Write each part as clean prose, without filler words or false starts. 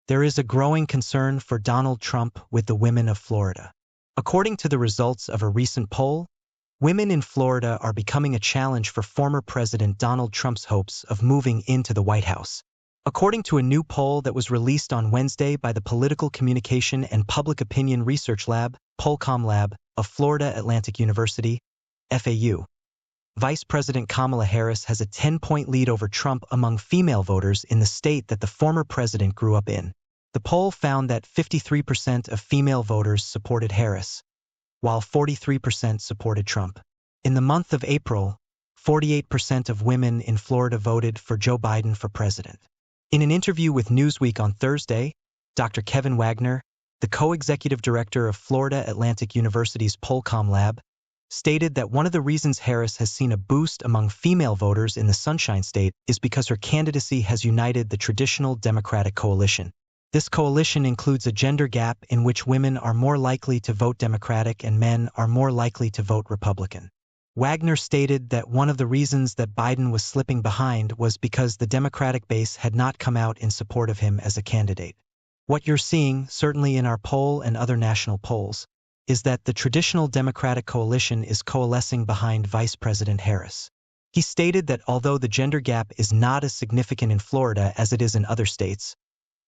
there is a growing concern for Donald Trump with the women of Florida. According to the results of a recent poll, women in Florida are becoming a challenge for former President Donald Trump's hopes of moving into the White House. According to a new poll that was released on Wednesday by the Political Communication and Public Opinion Research Lab, Pollcom Lab, of Florida Atlantic University, FAU, Vice President Kamala Harris has a 10-point lead over Trump among female voters in the state that the former president grew up in. The poll found that 53% of female voters supported Harris, while 43% supported Trump. In the month of April, 48% of women in Florida voted for Joe Biden for president. In an interview with Newsweek on Thursday, Dr. Kevin Wagner, the co-executive director of Florida Atlantic University's Pollcom Lab, stated that one of the reasons Harris has seen a boost among female voters in the Sunshine State is because her candidacy has united the traditional Democratic coalition. This coalition includes a gender gap in which women are more likely to vote Democratic and men are more likely to vote Republican. Wagner stated that one of the reasons that Biden was slipping behind was because the Democratic base had not come out in support of him as a candidate. What you're seeing, certainly in our poll and other national polls, is that the traditional Democratic coalition is coalescing behind Vice President Harris. He stated that although the gender gap is not as significant in Florida as it is in other states,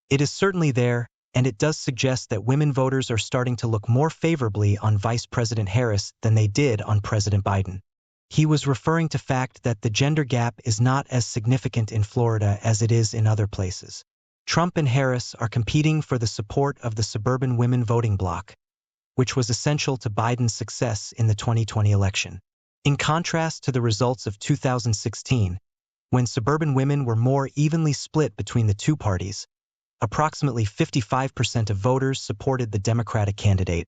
it is certainly there, and it does suggest that women voters are starting to look more favorably on Vice President Harris than they did on President Biden. He was referring to the fact that the gender gap is not as significant in Florida as it is in other places. Trump and Harris are competing for the support of the suburban women voting bloc, which was essential to Biden's success in the 2020 election. In contrast to the results of 2016, when suburban women were more evenly split between the two parties, approximately 55% of voters supported the Democratic candidate,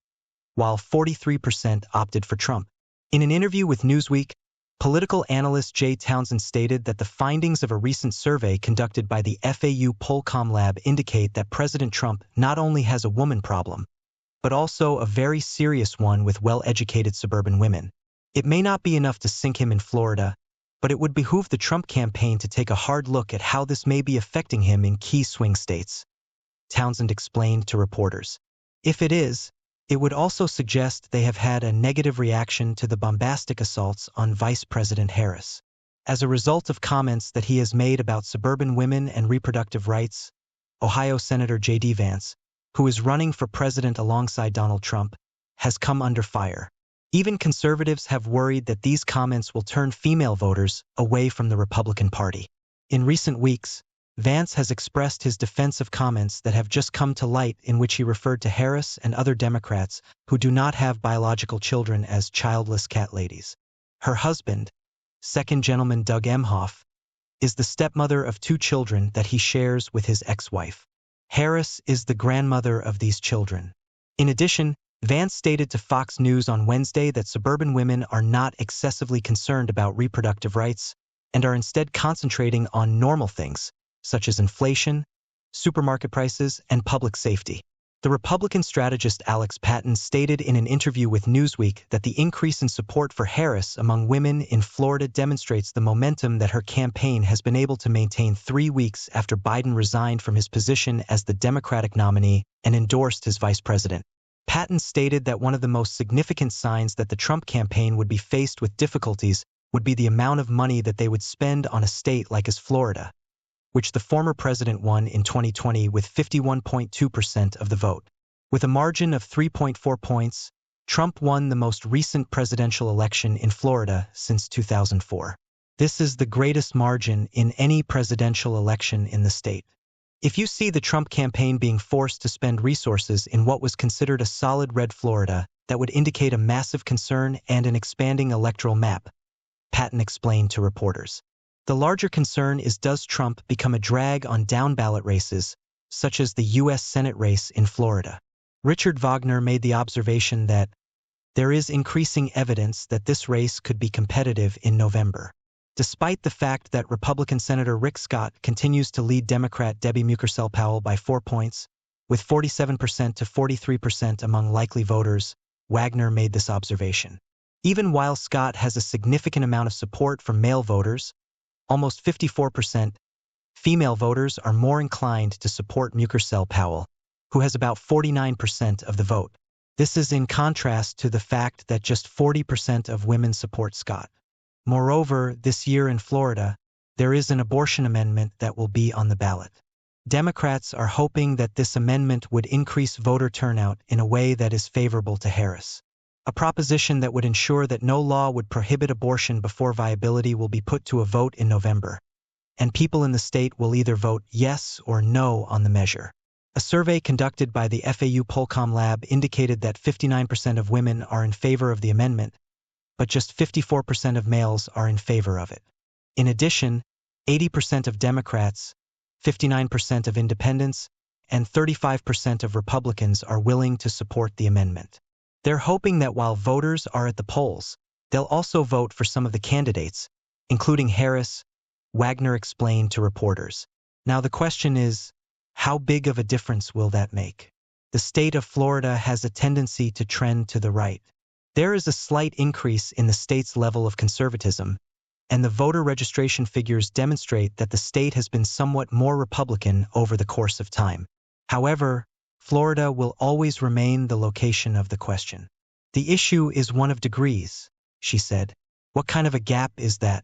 while 43% opted for Trump. In an interview with Newsweek, political analyst Jay Townsend stated that the findings of a recent survey conducted by the FAU Pollcom Lab indicate that President Trump not only has a woman problem, but also a very serious one with well-educated suburban women. It may not be enough to sink him in Florida, but it would behoove the Trump campaign to take a hard look at how this may be affecting him in key swing states, Townsend explained to reporters. If it is, it would also suggest they have had a negative reaction to the bombastic assaults on Vice President Harris. As a result of comments that he has made about suburban women and reproductive rights, Ohio Senator J.D. Vance, who is running for president alongside Donald Trump, has come under fire. Even conservatives have worried that these comments will turn female voters away from the Republican Party. In recent weeks, Vance has expressed his defense of comments that have just come to light in which he referred to Harris and other Democrats who do not have biological children as childless cat ladies. Her husband, Second Gentleman Doug Emhoff, is the stepmother of 2 children that he shares with his ex-wife. Harris is the grandmother of these children. In addition, Vance stated to Fox News on Wednesday that suburban women are not excessively concerned about reproductive rights and are instead concentrating on normal things, such as inflation, supermarket prices, and public safety. The Republican strategist Alex Patton stated in an interview with Newsweek that the increase in support for Harris among women in Florida demonstrates the momentum that her campaign has been able to maintain 3 weeks after Biden resigned from his position as the Democratic nominee and endorsed his vice president. Patton stated that one of the most significant signs that the Trump campaign would be faced with difficulties would be the amount of money that they would spend on a state like as Florida, which the former president won in 2020 with 51.2% of the vote. With a margin of 3.4 points, Trump won the most recent presidential election in Florida since 2004. This is the greatest margin in any presidential election in the state. If you see the Trump campaign being forced to spend resources in what was considered a solid red Florida, that would indicate a massive concern and an expanding electoral map, Patton explained to reporters. The larger concern is, does Trump become a drag on down-ballot races, such as the U.S. Senate race in Florida? Richard Wagner made the observation that there is increasing evidence that this race could be competitive in November. Despite the fact that Republican Senator Rick Scott continues to lead Democrat Debbie Mucarsel-Powell by 4 points, with 47% to 43% among likely voters, Wagner made this observation. Even while Scott has a significant amount of support from male voters, almost 54%, female voters are more inclined to support Mukersel Powell, who has about 49% of the vote. This is in contrast to the fact that just 40% of women support Scott. Moreover, this year in Florida, there is an abortion amendment that will be on the ballot. Democrats are hoping that this amendment would increase voter turnout in a way that is favorable to Harris. A proposition that would ensure that no law would prohibit abortion before viability will be put to a vote in November, and people in the state will either vote yes or no on the measure. A survey conducted by the FAU Polcom Lab indicated that 59% of women are in favor of the amendment, but just 54% of males are in favor of it. In addition, 80% of Democrats, 59% of independents, and 35% of Republicans are willing to support the amendment. They're hoping that while voters are at the polls, they'll also vote for some of the candidates, including Harris, Wagner explained to reporters. Now the question is, how big of a difference will that make? The state of Florida has a tendency to trend to the right. There is a slight increase in the state's level of conservatism, and the voter registration figures demonstrate that the state has been somewhat more Republican over the course of time. However, Florida will always remain the location of the question. The issue is one of degrees, she said. What kind of a gap is that?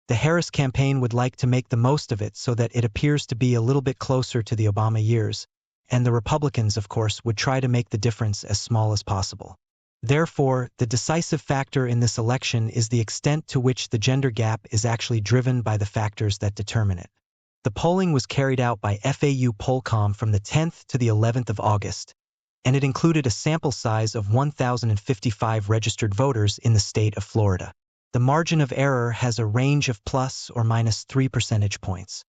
The Harris campaign would like to make the most of it so that it appears to be a little bit closer to the Obama years, and the Republicans, of course, would try to make the difference as small as possible. Therefore, the decisive factor in this election is the extent to which the gender gap is actually driven by the factors that determine it. The polling was carried out by FAU Polcom from the 10th to the 11th of August, and it included a sample size of 1,055 registered voters in the state of Florida. The margin of error has a range of plus or minus 3 percentage points.